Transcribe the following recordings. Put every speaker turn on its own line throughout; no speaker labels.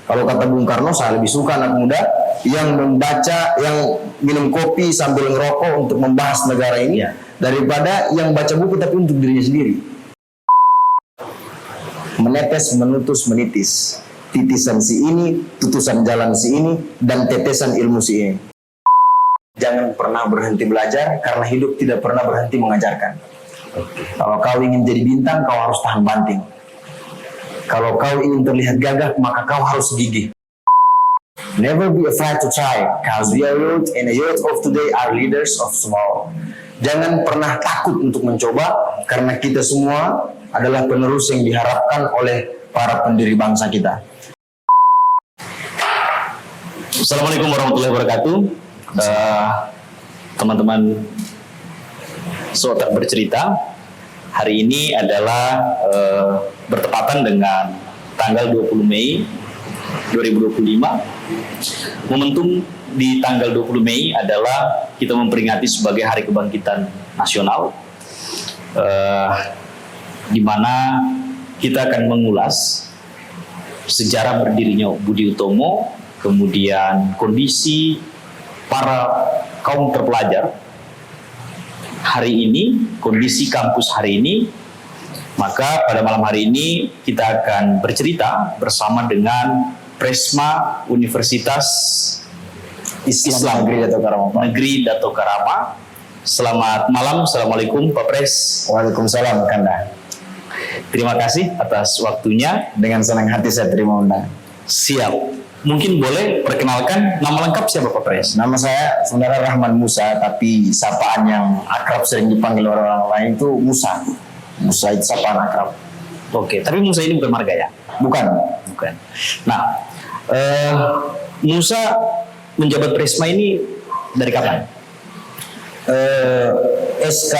Kalau kata Bung Karno, saya lebih suka anak muda yang membaca, yang minum kopi sambil ngerokok untuk membahas negara ini, daripada yang baca buku tapi untuk dirinya sendiri. Menetes, menutus, menitis. Titisan si ini, tutusan jalan si ini, dan tetesan ilmu si ini. Jangan pernah berhenti belajar, karena hidup tidak pernah berhenti mengajarkan. Kalau kau ingin jadi bintang, kau harus tahan banting. Kalau kau ingin terlihat gagah, maka kau harus gigih. Never be afraid to try, cause we are youth, and the youth of today are leaders of tomorrow. Jangan pernah takut untuk mencoba, karena kita semua adalah penerus yang diharapkan oleh para pendiri bangsa kita.
Assalamualaikum warahmatullahi wabarakatuh. Teman-teman Sotak Bercerita, hari ini adalah bertepatan dengan tanggal 20 Mei 2025. Momentum di tanggal 20 Mei adalah kita memperingati sebagai Hari Kebangkitan Nasional, di mana kita akan mengulas sejarah berdirinya Budi Utomo, kemudian kondisi para kaum terpelajar hari ini, kondisi kampus hari ini. Maka pada malam hari ini kita akan bercerita bersama dengan Presma Universitas Islam Negeri Dato Karama. Selamat malam, Assalamualaikum Pak Pres.
Waalaikumsalam Kanda.
Terima kasih atas waktunya.
Dengan senang hati saya terima undangan.
Siap. Mungkin boleh perkenalkan nama lengkap siapa Pak Pres?
Nama saya Saudara Rahman Musa, tapi sapaan yang akrab sering dipanggil orang lain itu Musa. Musa itu sapaan akrab.
Oke, tapi Musa ini bukan marga ya?
Bukan.
Nah, Musa menjabat Presma ini dari kapan?
SK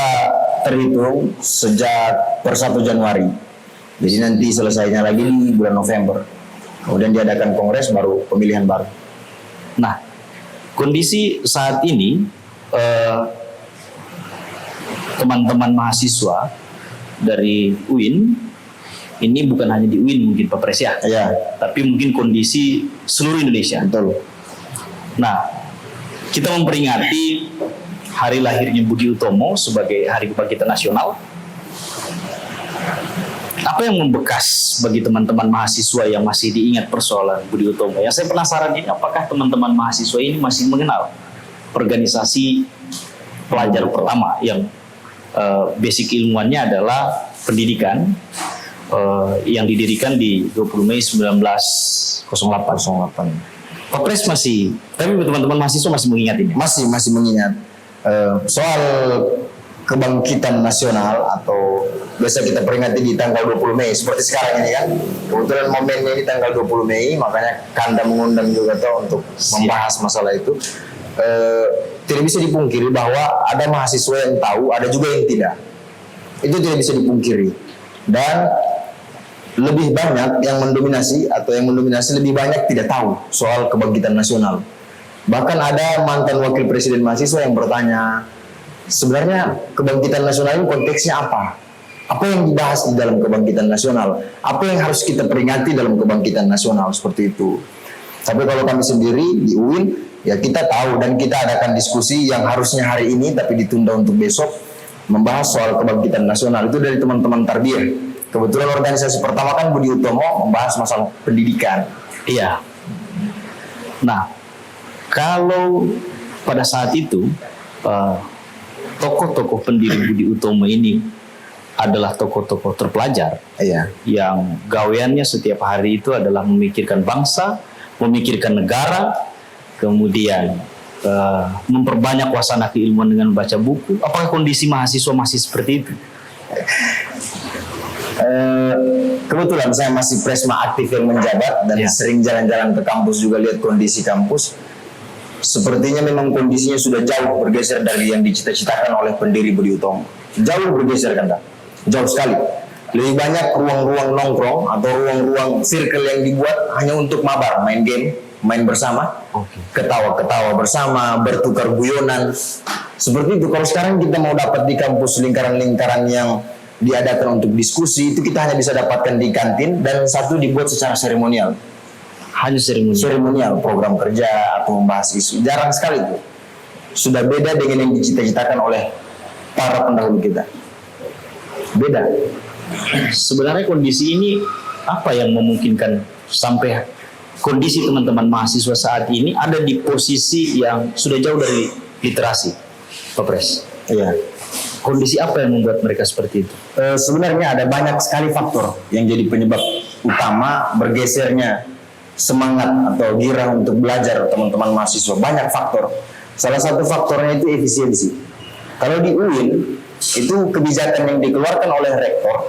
terhitung sejak per 1 Januari. Jadi nanti selesainya lagi di bulan November. Kemudian diadakan kongres, baru pemilihan baru.
Nah, kondisi saat ini teman-teman mahasiswa dari UIN, ini bukan hanya di UIN mungkin Pak Pres ya, tapi mungkin kondisi seluruh Indonesia.
Betul.
Nah, kita memperingati hari lahirnya Budi Utomo sebagai Hari Kebangkitan Nasional. Apa yang membekas bagi teman-teman mahasiswa yang masih diingat persoalan Budi Utomo? Yang saya penasaran ini, apakah teman-teman mahasiswa ini masih mengenal organisasi pelajar pertama yang basic ilmuannya adalah pendidikan, yang didirikan di 20 Mei 1908. Pak Pres masih, tapi teman-teman mahasiswa masih mengingat ini?
Masih mengingat. Soal kebangkitan nasional atau biasa kita peringati di tanggal 20 Mei seperti sekarang ini kan. Kebetulan momennya di tanggal 20 Mei, makanya Kanda mengundang juga untuk membahas masalah itu. Tidak bisa dipungkiri bahwa ada mahasiswa yang tahu, ada juga yang tidak. Itu tidak bisa dipungkiri. Dan lebih banyak yang mendominasi lebih banyak tidak tahu soal kebangkitan nasional. Bahkan ada mantan wakil presiden mahasiswa yang bertanya, sebenarnya kebangkitan nasional ini konteksnya apa? Apa yang dibahas di dalam kebangkitan nasional? Apa yang harus kita peringati dalam kebangkitan nasional, seperti itu. Tapi kalau kami sendiri di UIN, ya kita tahu dan kita adakan diskusi yang harusnya hari ini tapi ditunda untuk besok, membahas soal kebangkitan nasional. Itu dari teman-teman Tarbiyah. Kebetulan organisasi pertama kan Budi Utomo membahas masalah pendidikan.
Iya. Nah, kalau pada saat itu tokoh-tokoh pendiri Budi Utomo ini adalah tokoh-tokoh terpelajar, yang gaweannya setiap hari itu adalah memikirkan bangsa, memikirkan negara, kemudian memperbanyak wasana keilmuan dengan membaca buku. Apakah kondisi mahasiswa masih seperti itu?
Kebetulan saya masih Presma aktif yang menjabat dan sering jalan-jalan ke kampus juga lihat kondisi kampus. Sepertinya memang kondisinya sudah jauh bergeser dari yang dicita-citakan oleh pendiri Budi Utomo. Jauh bergeser kan, jauh sekali. Lebih banyak ruang-ruang nongkrong atau ruang-ruang circle yang dibuat hanya untuk mabar, main game, main bersama, ketawa-ketawa bersama, bertukar guyonan. Seperti itu. Kalau sekarang kita mau dapat di kampus lingkaran-lingkaran yang diadakan untuk diskusi, itu kita hanya bisa dapatkan di kantin dan satu dibuat secara seremonial.
Hanya seremonial.
seremonial, program kerja atau membahas isu. Jarang sekali itu. Sudah beda dengan yang dicita-citakan oleh para pendahulu kita. Beda.
Sebenarnya kondisi ini apa yang memungkinkan sampai kondisi teman-teman mahasiswa saat ini ada di posisi yang sudah jauh dari literasi, Pak Pres?
Iya.
Kondisi apa yang membuat mereka seperti itu?
Sebenarnya ada banyak sekali faktor yang jadi penyebab utama bergesernya semangat atau girah untuk belajar teman-teman mahasiswa. Banyak faktor. Salah satu faktornya itu efisiensi. Kalau di UIN itu kebijakan yang dikeluarkan oleh rektor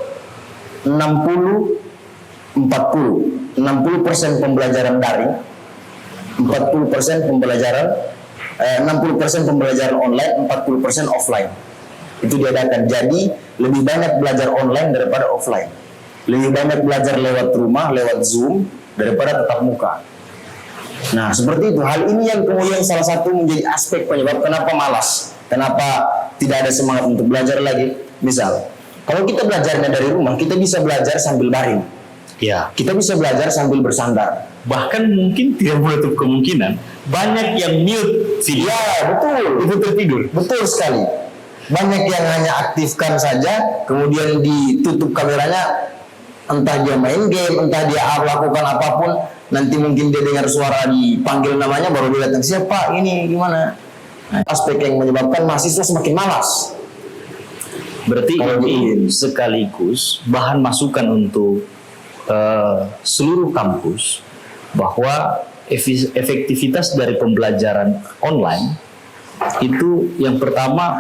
60% pembelajaran daring, 40% pembelajaran 60% pembelajaran online, 40% offline. Itu diadakan. Jadi lebih banyak belajar online daripada offline. Lebih banyak belajar lewat rumah, lewat Zoom daripada tatap muka. Nah, seperti itu. Hal ini yang kemudian salah satu menjadi aspek penyebab kenapa malas, kenapa tidak ada semangat untuk belajar lagi. Misal, kalau kita belajarnya dari rumah, kita bisa belajar sambil baring.
Ya.
Kita bisa belajar sambil bersandar.
Bahkan mungkin tidak menutup kemungkinan banyak yang mute video.
Ya, betul.
Itu tertidur.
Betul sekali. Banyak yang hanya aktifkan saja, kemudian ditutup kameranya, entah dia main game, entah dia lakukan apapun, nanti mungkin dia dengar suara dipanggil namanya, baru dia datang, siapa ini, gimana. Nah, aspek yang menyebabkan mahasiswa semakin malas.
Berarti
Kalau
ini sekaligus bahan masukan untuk seluruh kampus bahwa efektivitas dari pembelajaran online itu yang pertama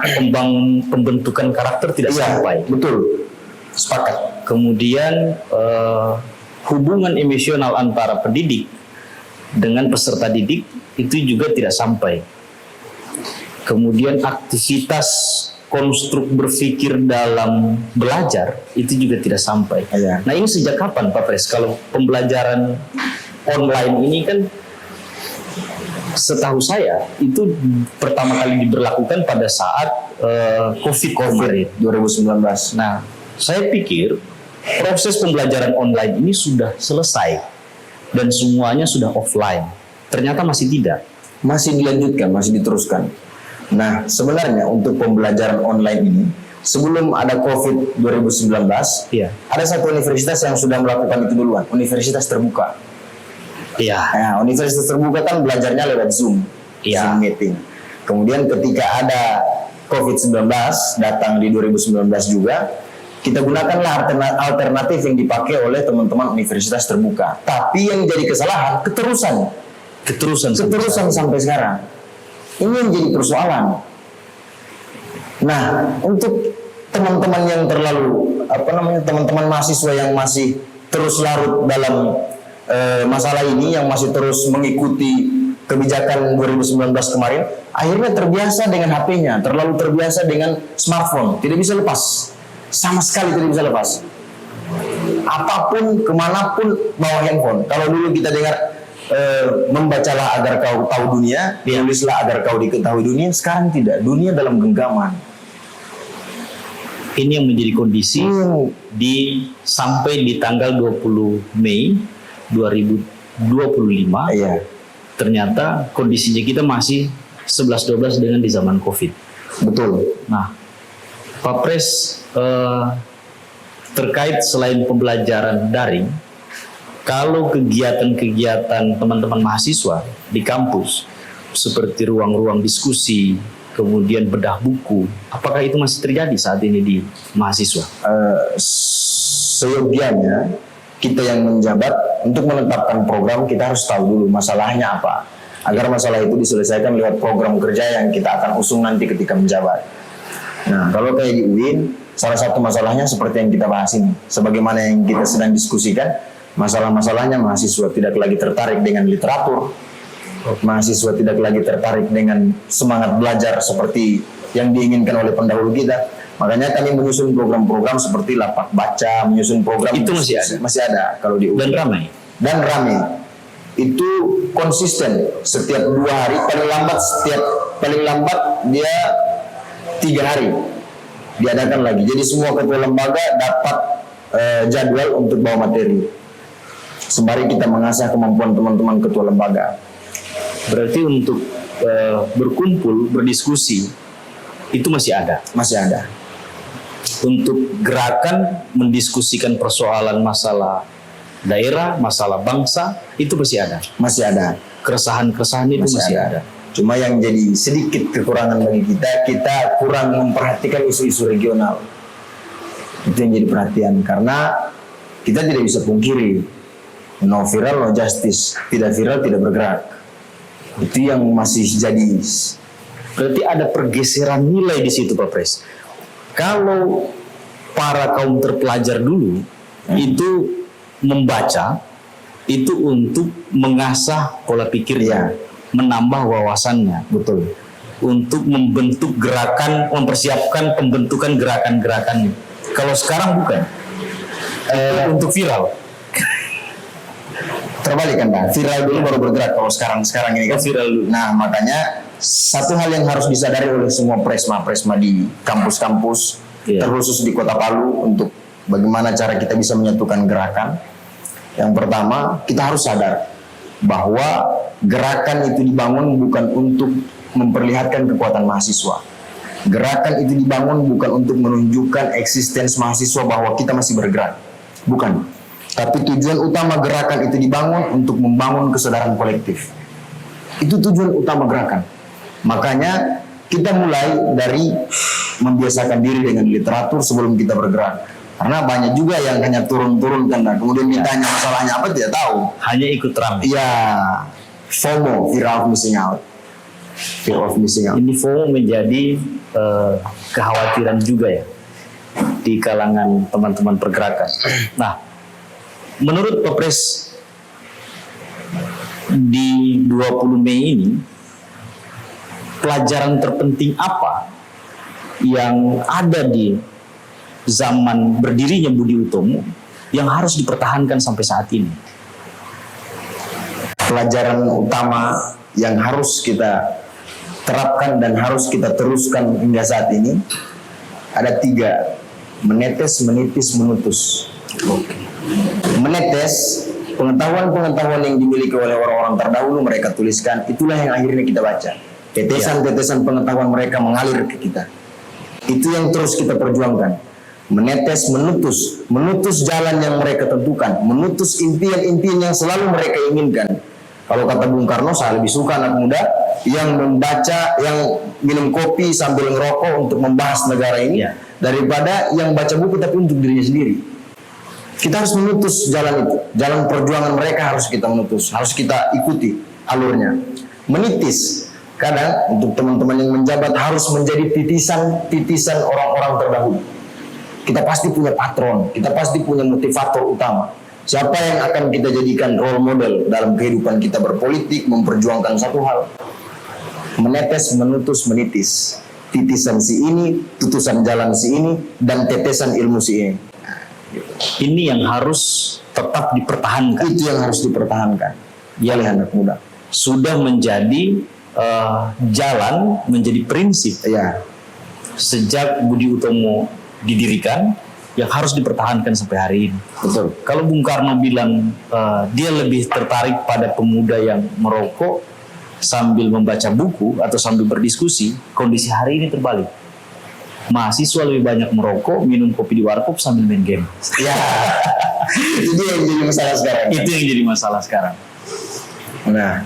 pembentukan karakter tidak sampai.
Betul, sepakat.
Kemudian hubungan emosional antara pendidik dengan peserta didik itu juga tidak sampai. Kemudian aktivitas konstruk berpikir dalam belajar itu juga tidak sampai.
Iya.
Nah, ini sejak kapan Pak Pres? Kalau pembelajaran online ini kan setahu saya itu pertama kali diberlakukan pada saat COVID kemarin
2019.
Nah, saya pikir proses pembelajaran online ini sudah selesai dan semuanya sudah offline. Ternyata masih tidak.
Masih dilanjutkan, masih diteruskan. Nah, sebenarnya untuk pembelajaran online ini, sebelum ada COVID 2019,
Iya.
ada satu universitas yang sudah melakukan itu duluan, universitas terbuka.
Iya.
Nah, universitas terbuka kan belajarnya lewat Zoom,
Iya.
Zoom meeting. Kemudian ketika ada COVID-19 datang di 2019 juga, kita gunakanlah alternatif yang dipakai oleh teman-teman universitas terbuka. Tapi yang jadi kesalahan, keterusan sampai sekarang. Ini yang jadi persoalan. Nah, untuk teman-teman yang teman-teman mahasiswa yang masih terus larut dalam masalah ini, yang masih terus mengikuti kebijakan 2019 kemarin, akhirnya terbiasa dengan HP-nya, terlalu terbiasa dengan smartphone, tidak bisa lepas, sama sekali tidak bisa lepas. Apapun, kemanapun bawa handphone. Kalau dulu kita dengar membacalah agar kau tahu dunia, tulislah agar kau diketahui dunia. Sekarang tidak, dunia dalam genggaman.
Ini yang menjadi kondisi sampai di tanggal 20 Mei 2025.
Iya,
Ternyata kondisinya kita masih 11-12 dengan di zaman COVID.
betul.
Nah, Pak Pres terkait selain pembelajaran daring, kalau kegiatan-kegiatan teman-teman mahasiswa di kampus seperti ruang-ruang diskusi, kemudian bedah buku, apakah itu masih terjadi saat ini di mahasiswa?
Seyogianya kita yang menjabat untuk menetapkan program, kita harus tahu dulu masalahnya apa, agar masalah itu diselesaikan lewat program kerja yang kita akan usung nanti ketika menjabat. Nah, kalau kayak di UIN, salah satu masalahnya seperti yang kita bahas ini, sebagaimana yang kita sedang diskusikan. Masalah-masalahnya mahasiswa tidak lagi tertarik dengan literatur, mahasiswa tidak lagi tertarik dengan semangat belajar seperti yang diinginkan oleh pendahulu kita. Makanya kami menyusun program-program seperti lapak baca, menyusun program
Itu masih ada?
kalau di
Dan ramai.
Itu konsisten setiap 2 hari, paling lambat dia 3 hari diadakan lagi. Jadi semua ketua lembaga dapat jadwal untuk bawa materi. sembari kita mengasah kemampuan teman-teman ketua lembaga.
Berarti untuk berkumpul, berdiskusi itu masih ada.
Masih ada.
Untuk gerakan mendiskusikan persoalan masalah daerah, masalah bangsa itu masih ada.
Masih ada.
Keresahan-keresahan itu masih ada.
Cuma yang jadi sedikit kekurangan bagi kita kurang memperhatikan isu-isu regional. Itu yang jadi perhatian, karena kita tidak bisa pungkiri, no viral no justice, tidak viral tidak bergerak. Itu yang masih jadi.
Berarti ada pergeseran nilai di situ, Pak Pres. Kalau para kaum terpelajar dulu itu membaca itu untuk mengasah pola pikirnya, menambah wawasannya,
Betul.
untuk membentuk gerakan, mempersiapkan pembentukan gerakan-gerakannya. Kalau sekarang bukan, untuk viral.
Terbalik kan, Bang? Viral dulu baru bergerak. Kalau sekarang ini kan
Viral dulu.
Nah, makanya satu hal yang harus disadari oleh semua presma di kampus-kampus, terkhusus di Kota Palu, untuk bagaimana cara kita bisa menyatukan gerakan. Yang pertama, kita harus sadar bahwa gerakan itu dibangun bukan untuk memperlihatkan kekuatan mahasiswa. Gerakan itu dibangun bukan untuk menunjukkan eksistensi mahasiswa bahwa kita masih bergerak. Bukan. Tapi tujuan utama gerakan itu dibangun untuk membangun kesadaran kolektif. Itu tujuan utama gerakan. Makanya kita mulai dari membiasakan diri dengan literatur sebelum kita bergerak. Karena banyak juga yang hanya turun-turun kan, kemudian ditanya masalahnya apa tidak tahu.
Hanya ikut ramai.
Iya, FOMO, fear of missing out. Fear of missing out.
Ini FOMO menjadi kekhawatiran juga ya di kalangan teman-teman pergerakan. Nah, menurut Pak Pres, di 20 Mei ini pelajaran terpenting apa yang ada di zaman berdirinya Budi Utomo yang harus dipertahankan sampai saat ini?
Pelajaran utama yang harus kita terapkan dan harus kita teruskan hingga saat ini ada 3: menetes, menitis, menutus. Menetes, pengetahuan-pengetahuan yang dimiliki oleh orang-orang terdahulu mereka tuliskan, itulah yang akhirnya kita baca. Tetesan-tetesan pengetahuan mereka mengalir ke kita. Itu yang terus kita perjuangkan. Menetes, menutus jalan yang mereka tentukan, menutus impian-impian yang selalu mereka inginkan. Kalau kata Bung Karno, saya lebih suka anak muda yang membaca, yang minum kopi sambil ngerokok untuk membahas negara ini, daripada yang baca buku tapi untuk dirinya sendiri. Kita harus menutus jalan itu, jalan perjuangan mereka harus kita menutus, harus kita ikuti alurnya. Menitis, kadang untuk teman-teman yang menjabat harus menjadi titisan orang-orang terdahulu. Kita pasti punya patron, kita pasti punya motivator utama. Siapa yang akan kita jadikan role model dalam kehidupan kita berpolitik, memperjuangkan satu hal. Menetes, menutus, menitis. Titisan si ini, tutusan jalan si ini, dan tetesan ilmu si ini.
Ini yang harus tetap dipertahankan.
Itu yang harus dipertahankan oleh anak muda.
Sudah menjadi jalan, menjadi prinsip
Ya,
sejak Budi Utomo didirikan, yang harus dipertahankan sampai hari ini.
betul.
Kalau Bung Karno bilang dia lebih tertarik pada pemuda yang merokok sambil membaca buku atau sambil berdiskusi, kondisi hari ini terbalik. Mahasiswa lebih banyak merokok, minum kopi di warkop sambil main game.
Ya, itu dia yang jadi masalah sekarang.
Itu yang jadi masalah sekarang.
Nah,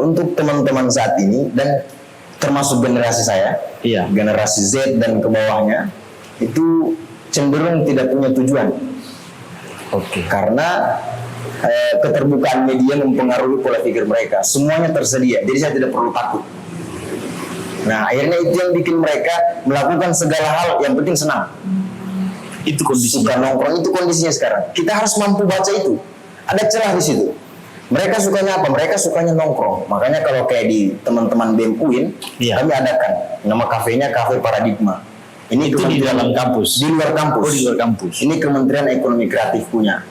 untuk teman-teman saat ini dan termasuk generasi saya, generasi Z dan ke bawahnya, itu cenderung tidak punya tujuan. Karena keterbukaan media mempengaruhi pola pikir mereka. Semuanya tersedia, jadi saya tidak perlu takut. Nah, akhirnya itu yang bikin mereka melakukan segala hal yang penting senang.
Itu kondisinya.
Suka nongkrong, itu kondisinya sekarang. Kita harus mampu baca itu. Ada celah di situ. Mereka sukanya apa? Mereka sukanya nongkrong. Makanya kalau kayak di teman-teman BEM UIN, kami adakan nama kafenya Cafe Paradigma. Ini
itu di dalam kampus.
Di luar kampus.
Di luar kampus.
Ini Kementerian Ekonomi Kreatif punya.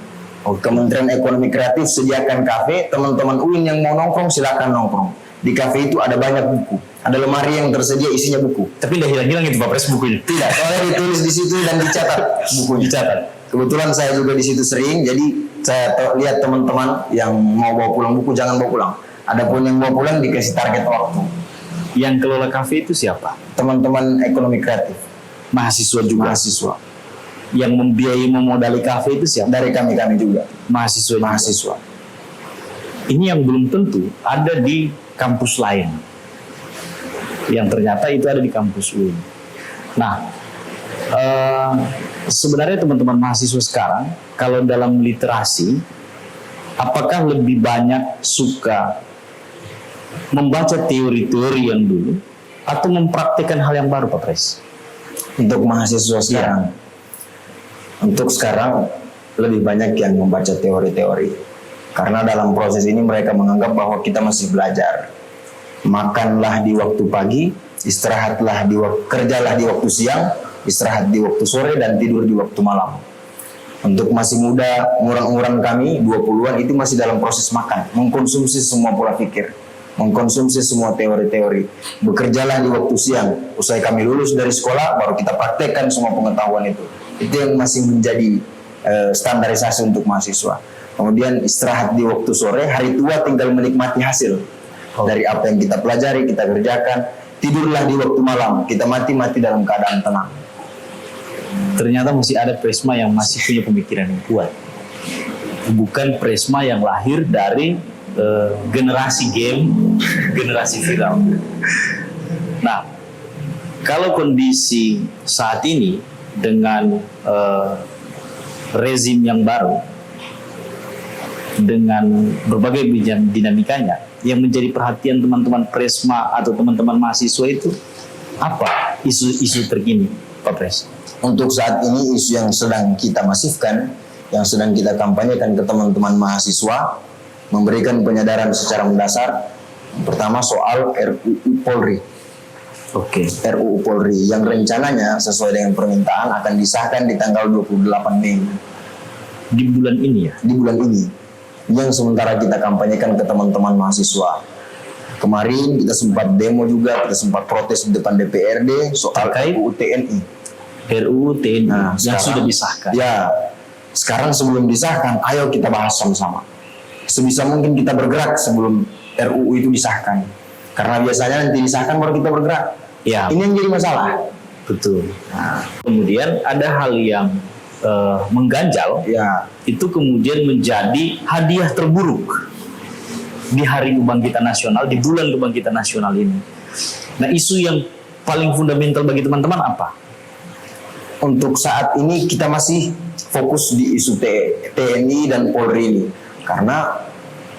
Kementerian Ekonomi Kreatif sediakan kafe, teman-teman UIN yang mau nongkrong silakan nongkrong. Di kafe itu ada banyak buku. Ada lemari yang tersedia isinya buku.
Tapi udah hilang-hilang itu Pak Pres bukunya.
Tidak, soalnya ditulis di situ dan dicatat bukunya.
Dicatat.
Kebetulan saya juga di situ sering, jadi lihat teman-teman yang mau bawa pulang buku, jangan bawa pulang. Adapun yang bawa pulang dikasih target waktu.
Yang kelola kafe itu siapa?
Teman-teman ekonomi kreatif,
Mahasiswa juga.
mahasiswa.
Yang membiayai memodali kafe itu siapa?
Dari kami juga,
Mahasiswa. juga.
mahasiswa.
Ini yang belum tentu ada di kampus lain. Yang ternyata itu ada di kampus UIN. Nah, sebenarnya teman-teman mahasiswa sekarang, kalau dalam literasi, apakah lebih banyak suka membaca teori-teori yang dulu atau mempraktikkan hal yang baru, Pak Pres?
Untuk mahasiswa sekarang, untuk sekarang lebih banyak yang membaca teori-teori. Karena dalam proses ini mereka menganggap bahwa kita masih belajar. Makanlah di waktu pagi, istirahatlah kerjalah di waktu siang, istirahat di waktu sore, dan tidur di waktu malam. Untuk masih muda, umuran-umuran kami 20-an itu masih dalam proses makan, mengkonsumsi semua pola pikir, mengkonsumsi semua teori-teori. Bekerjalah di waktu siang, usai kami lulus dari sekolah baru kita praktekkan semua pengetahuan itu. Itu yang masih menjadi standarisasi untuk mahasiswa. Kemudian istirahat di waktu sore, hari tua tinggal menikmati hasil dari apa yang kita pelajari, kita kerjakan. Tidurlah di waktu malam, kita mati dalam keadaan tenang.
Ternyata masih ada Presma yang masih punya pemikiran yang kuat. Bukan Presma yang lahir dari generasi game, generasi viral. Nah, kalau kondisi saat ini dengan rezim yang baru, dengan berbagai dinamikanya, yang menjadi perhatian teman-teman Presma atau teman-teman mahasiswa itu apa isu-isu terkini, Pak Pres?
Untuk saat ini isu yang sedang kita masifkan, yang sedang kita kampanyekan ke teman-teman mahasiswa, memberikan penyadaran secara mendasar. Pertama soal RUU Polri.
Oke.
RUU Polri yang rencananya sesuai dengan permintaan akan disahkan di tanggal 28 Mei.
Di bulan ini ya?
Di bulan ini. Yang sementara kita kampanyekan ke teman-teman mahasiswa. Kemarin kita sempat demo juga, kita sempat protes di depan DPRD soal RUU TNI.
RUU TNI yang
sekarang,
sudah disahkan.
Ya, sekarang sebelum disahkan, ayo kita bahas sama-sama. Sebisa mungkin kita bergerak sebelum RUU itu disahkan. Karena biasanya nanti disahkan baru kita bergerak.
Ya.
Ini yang jadi masalah.
Betul. Nah, kemudian ada hal yang mengganjal,
Ya,
itu kemudian menjadi hadiah terburuk di Hari Kebangkitan Nasional, di bulan Kebangkitan Nasional ini. Nah, isu yang paling fundamental bagi teman-teman apa?
untuk saat ini kita masih fokus di isu TNI dan Polri ini. Karena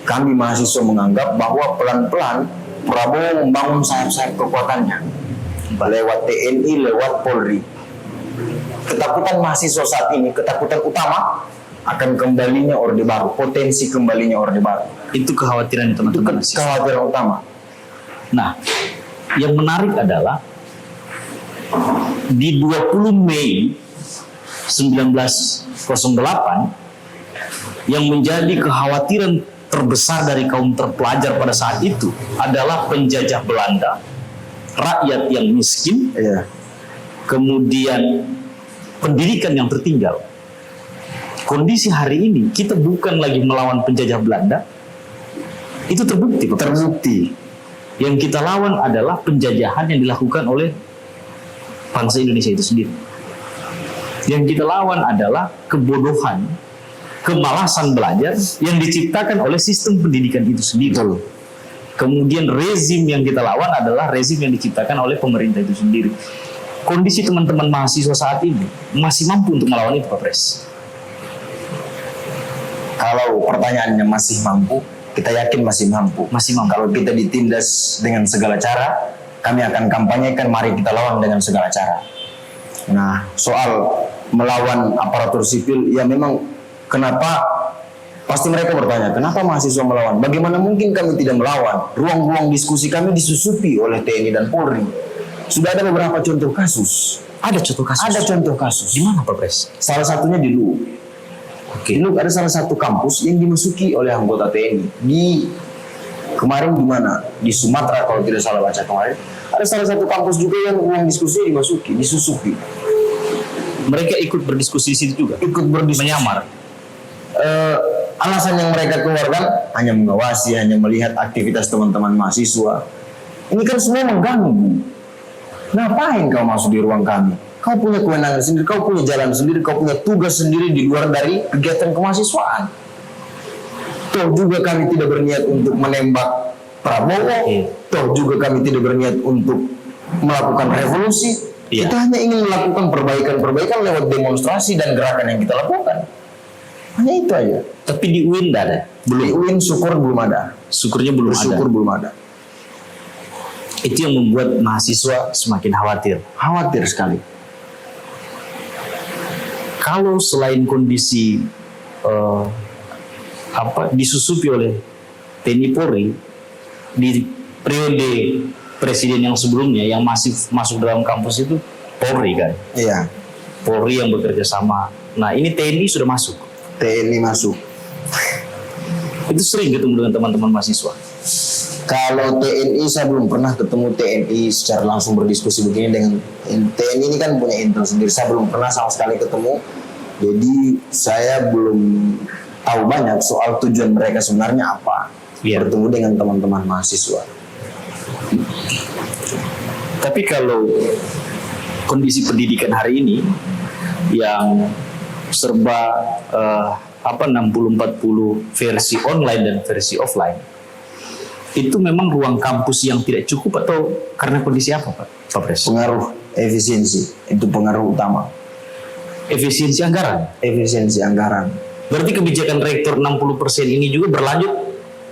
kami mahasiswa menganggap bahwa pelan-pelan Prabowo membangun sayap-sayap kekuatannya. Lewat TNI, lewat Polri. Ketakutan mahasiswa saat ini, ketakutan utama akan kembalinya Orde Baru, potensi kembalinya Orde Baru.
Itu kekhawatiran
Itu
teman-teman mahasiswa.
kekhawatiran utama.
Nah, yang menarik adalah di 20 Mei 1908 yang menjadi kekhawatiran terbesar dari kaum terpelajar pada saat itu adalah penjajah Belanda, rakyat yang miskin,
Iya.
kemudian pendidikan yang tertinggal. Kondisi hari ini kita bukan lagi melawan penjajah Belanda, itu terbukti.
Terbukti.
Yang kita lawan adalah penjajahan yang dilakukan oleh bangsa Indonesia itu sendiri. Yang kita lawan adalah kebodohan, kemalasan belajar yang diciptakan oleh sistem pendidikan itu sendiri.
Betul.
Kemudian rezim yang kita lawan adalah rezim yang diciptakan oleh pemerintah itu sendiri. Kondisi teman-teman mahasiswa saat ini masih mampu untuk melawan itu, Pak Pres?
Kalau pertanyaannya masih mampu, kita yakin masih mampu.
Masih mampu.
Kalau kita ditindas dengan segala cara, kami akan kampanyekan, mari kita lawan dengan segala cara. Nah, soal melawan aparatur sipil, ya memang kenapa, pasti mereka bertanya, kenapa mahasiswa melawan? Bagaimana mungkin kami tidak melawan? Ruang-ruang diskusi kami disusupi oleh TNI dan Polri. Sudah ada beberapa contoh kasus.
Ada contoh kasus?
Ada contoh kasus.
Di mana, Pak Pres?
Salah satunya di Luwu. Di Luwu ada salah satu kampus yang dimasuki oleh anggota TNI. Kemarin di mana? Di Sumatera kalau tidak salah baca kemarin. Ada salah satu kampus juga yang ruang diskusi disusupi.
Mereka ikut berdiskusi di situ juga?
Ikut berdiskusi.
Menyamar?
alasan yang mereka keluarkan hanya mengawasi, hanya melihat aktivitas teman-teman mahasiswa. Ini kan semua mengganggu. Ngapain kau masuk di ruang kami? Kau punya kewenangan sendiri, kau punya jalan sendiri, kau punya tugas sendiri di luar dari kegiatan kemahasiswaan. Toh juga kami tidak berniat untuk menembak Prabowo, toh juga kami tidak berniat untuk melakukan revolusi.
Iya.
Kita hanya ingin melakukan perbaikan-perbaikan lewat demonstrasi dan gerakan yang kita lakukan. Hanya itu aja.
Tapi di UIN tidak ada.
Di UIN syukur belum ada.
Syukurnya belum
Bersyukur
ada.
belum ada.
Itu yang membuat mahasiswa semakin khawatir.
Khawatir sekali.
Kalau selain kondisi disusupi oleh TNI Polri di periode presiden yang sebelumnya yang masih masuk dalam kampus itu Polri kan,
Iya.
Polri yang bekerja sama. Nah ini TNI sudah masuk.
TNI masuk.
Itu sering ketemu dengan teman-teman mahasiswa.
Kalau TNI saya belum pernah ketemu TNI secara langsung berdiskusi begini dengan TNI ini kan punya intel sendiri. Saya belum pernah sama sekali ketemu. Jadi saya belum tahu banyak soal tujuan mereka sebenarnya apa.
Iya.
Bertemu dengan teman-teman mahasiswa.
Tapi kalau kondisi pendidikan hari ini yang serba 60-40 versi online dan versi offline, itu memang ruang kampus yang tidak cukup atau karena kondisi apa Pak Pres?
Pengaruh efisiensi itu pengaruh utama.
Efisiensi anggaran.
Efisiensi anggaran.
Berarti kebijakan rektor 60% ini juga berlanjut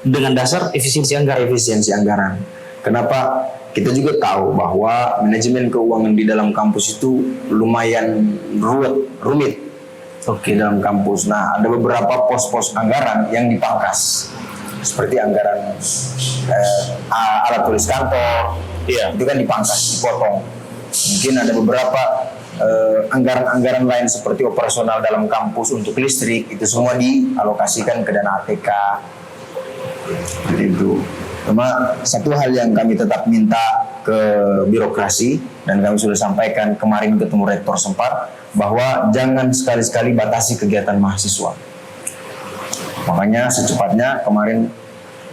dengan dasar efisiensi anggaran.
Efisiensi anggaran. Kenapa? Kita juga tahu bahwa manajemen keuangan di dalam kampus itu lumayan rumit. Di dalam kampus. Nah, ada beberapa pos-pos anggaran yang dipangkas. Seperti anggaran alat tulis kantor.
Iya.
Itu kan dipangkas, dipotong. Mungkin ada beberapa anggaran-anggaran lain seperti operasional dalam kampus untuk listrik, itu semua dialokasikan ke dana ATK. Seperti itu. Cuma satu hal yang kami tetap minta ke birokrasi dan kami sudah sampaikan kemarin ketemu rektor sempat, bahwa jangan sekali-sekali batasi kegiatan mahasiswa. Makanya secepatnya kemarin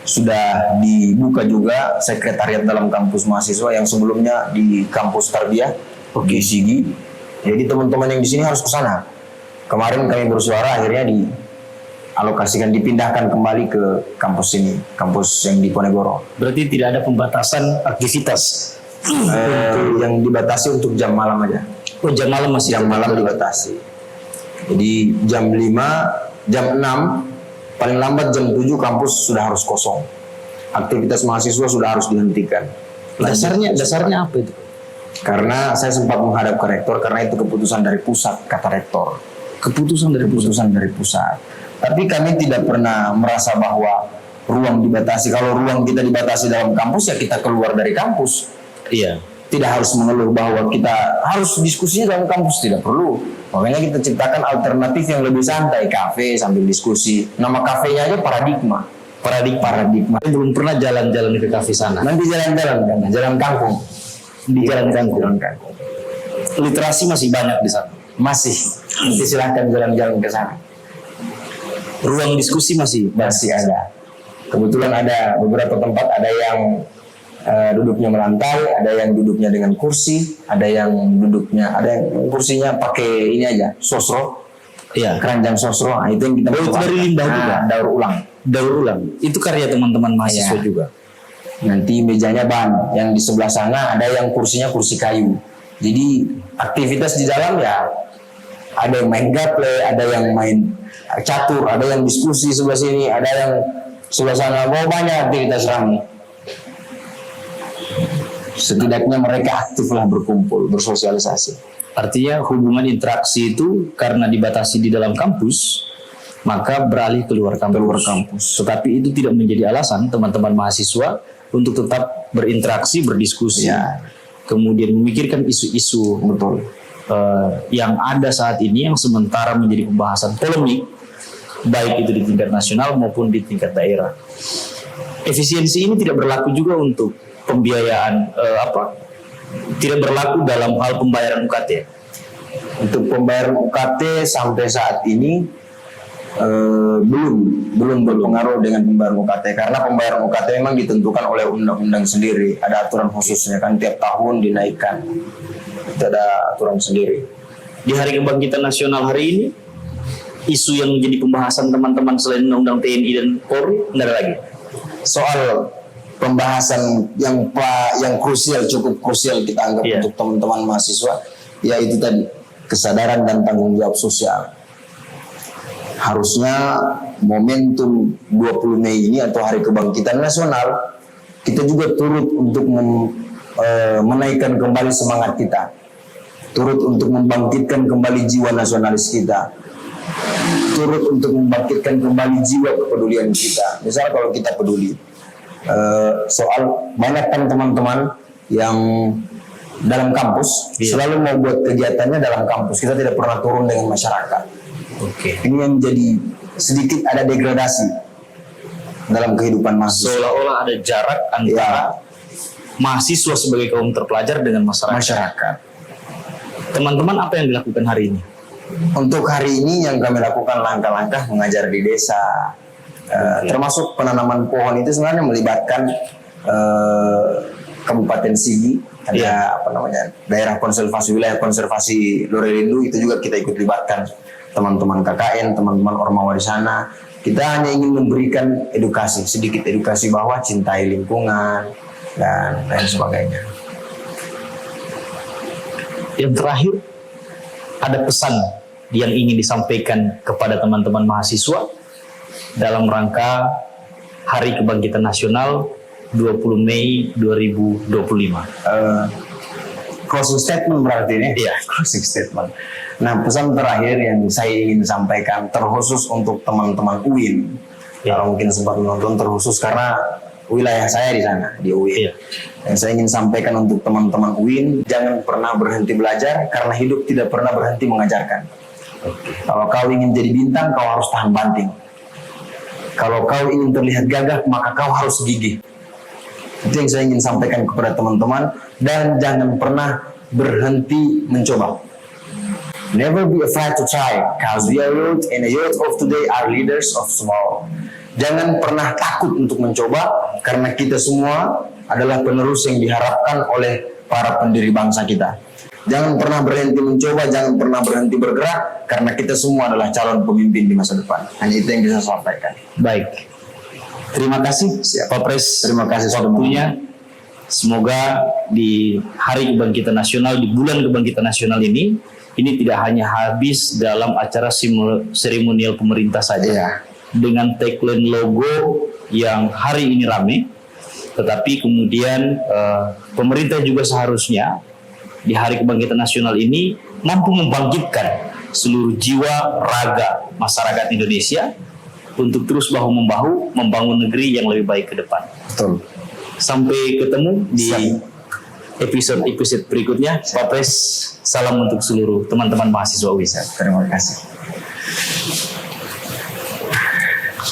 sudah dibuka juga sekretariat dalam kampus mahasiswa yang sebelumnya di kampus Tarbiyah, di Sigi. Jadi teman-teman yang di sini harus ke sana. Kemarin kami bersuara akhirnya dialokasikan, dipindahkan kembali ke kampus ini, kampus yang di Ponegoro.
Berarti tidak ada pembatasan aktivitas.
Yang dibatasi untuk jam malam aja.
Oh, jam malam masih
Jam malam dibatasi. Jadi jam 5, jam 6, paling lambat jam 7 kampus sudah harus kosong. Aktivitas mahasiswa sudah harus dihentikan.
Dasarnya apa itu?
Karena saya sempat menghadap ke rektor, karena itu keputusan dari pusat, kata rektor.
Keputusan
Keputusan dari pusat. Tapi kami tidak pernah merasa bahwa ruang dibatasi. Kalau ruang kita dibatasi dalam kampus, ya kita keluar dari kampus.
Iya.
Tidak harus mengeluh bahwa kita harus diskusinya dalam kampus, tidak perlu. Makanya kita ciptakan alternatif yang lebih santai, kafe sambil diskusi. Nama kafenya aja paradigma. Paradigma.
Saya belum pernah jalan-jalan ke kafe sana.
Nanti jalan-jalan kan, jalan kampung.
Di jalan kampung.
Jalan kampung.
Literasi masih banyak di sana.
Masih. Nanti silahkan jalan-jalan ke sana.
Ruang diskusi masih
Masih ada. Kebetulan ada beberapa tempat, ada yang duduknya melantai, ada yang duduknya dengan kursi, ada yang kursinya pakai ini aja, sosro,
Iya.
keranjang sosro. Nah, itu yang kita
itu dari limbah juga?
daur ulang.
Daur ulang. Itu karya teman-teman mahasiswa
Iya.
juga.
Nanti mejanya ban, yang di sebelah sana ada yang kursinya kursi kayu. Jadi aktivitas di dalam ya ada yang main gaple, ada yang main catur, ada yang diskusi sebelah sini, ada yang sebelah sana. Banyak aktivitas ramai. Setidaknya mereka aktiflah berkumpul, bersosialisasi.
Artinya hubungan interaksi itu karena dibatasi di dalam kampus, maka beralih keluar kampus. Tetapi itu tidak menjadi alasan teman-teman mahasiswa untuk tetap berinteraksi, berdiskusi,
Ya.
kemudian memikirkan isu-isu
Betul.
yang ada saat ini yang sementara menjadi pembahasan polemik, baik itu di tingkat nasional maupun di tingkat daerah. Efisiensi ini tidak berlaku juga untuk pembiayaan tidak berlaku dalam hal pembayaran UKT.
Untuk pembayaran UKT sampai saat ini belum berpengaruh dengan pembayaran UKT, karena pembayaran UKT memang ditentukan oleh undang-undang sendiri, ada aturan khususnya kan, tiap tahun dinaikkan, itu ada aturan sendiri.
Di Hari Kebangkitan Nasional hari ini, isu yang menjadi pembahasan teman-teman selain undang-undang TNI dan Polri, tidak ada lagi.
Soal pembahasan yang krusial, cukup krusial kita anggap untuk teman-teman mahasiswa, yaitu tadi kesadaran dan tanggung jawab sosial. Harusnya momentum 20 Mei ini atau Hari Kebangkitan Nasional, kita juga turut untuk menaikkan kembali semangat kita, turut untuk membangkitkan kembali jiwa nasionalis kita, turut untuk membangkitkan kembali jiwa kepedulian kita. Misal kalau kita peduli soal banyak kan teman-teman yang dalam kampus selalu mau buat kegiatannya dalam kampus, kita tidak pernah turun dengan masyarakat. Ini yang jadi sedikit ada degradasi dalam kehidupan mahasiswa.
Seolah-olah ada jarak antara mahasiswa sebagai kaum terpelajar dengan masyarakat. Teman-teman, apa yang dilakukan hari ini?
Untuk hari ini yang kami lakukan langkah-langkah mengajar di desa, termasuk penanaman pohon itu sebenarnya melibatkan Kabupaten Sigi, ada daerah konservasi, wilayah konservasi Lorelindu, itu juga kita ikut libatkan teman-teman KKN, teman-teman Ormawa di sana. Kita hanya ingin memberikan edukasi, sedikit edukasi bahwa cintai lingkungan dan lain sebagainya.
Yang terakhir, ada pesan yang ingin disampaikan kepada teman-teman mahasiswa dalam rangka Hari Kebangkitan Nasional 20 Mei 2025.
Closing statement berarti ini?
Iya,
closing statement. Nah, pesan terakhir yang saya ingin sampaikan terkhusus untuk teman-teman UIN. Kalau mungkin sempat menonton, terkhusus karena wilayah saya di sana, di UIN. Yang saya ingin sampaikan untuk teman-teman UIN, jangan pernah berhenti belajar karena hidup tidak pernah berhenti mengajarkan. Kalau kau ingin jadi bintang, kau harus tahan banting. Kalau kau ingin terlihat gagah, maka kau harus gigih. Itu yang saya ingin sampaikan kepada teman-teman, dan jangan pernah berhenti mencoba. Never be afraid to try, because we are youth, and the youth of today are leaders of tomorrow. Jangan pernah takut untuk mencoba, karena kita semua adalah penerus yang diharapkan oleh para pendiri bangsa kita. Jangan pernah berhenti mencoba, jangan pernah berhenti bergerak, karena kita semua adalah calon pemimpin di masa depan. Hanya itu yang bisa saya sampaikan.
Baik, terima kasih Pak Pres.
Terima kasih
waktunya. Semoga di Hari Kebangkitan Nasional, di bulan Kebangkitan Nasional ini tidak hanya habis dalam acara seremonial pemerintah saja dengan tagline logo yang hari ini rame, tetapi kemudian pemerintah juga seharusnya di Hari Kebangkitan Nasional ini mampu membangkitkan seluruh jiwa raga masyarakat Indonesia untuk terus bahu-membahu membangun negeri yang lebih baik ke depan.
Betul.
Sampai ketemu di episode berikutnya. Pak Pres, salam untuk seluruh teman-teman mahasiswa UIN.
Terima kasih.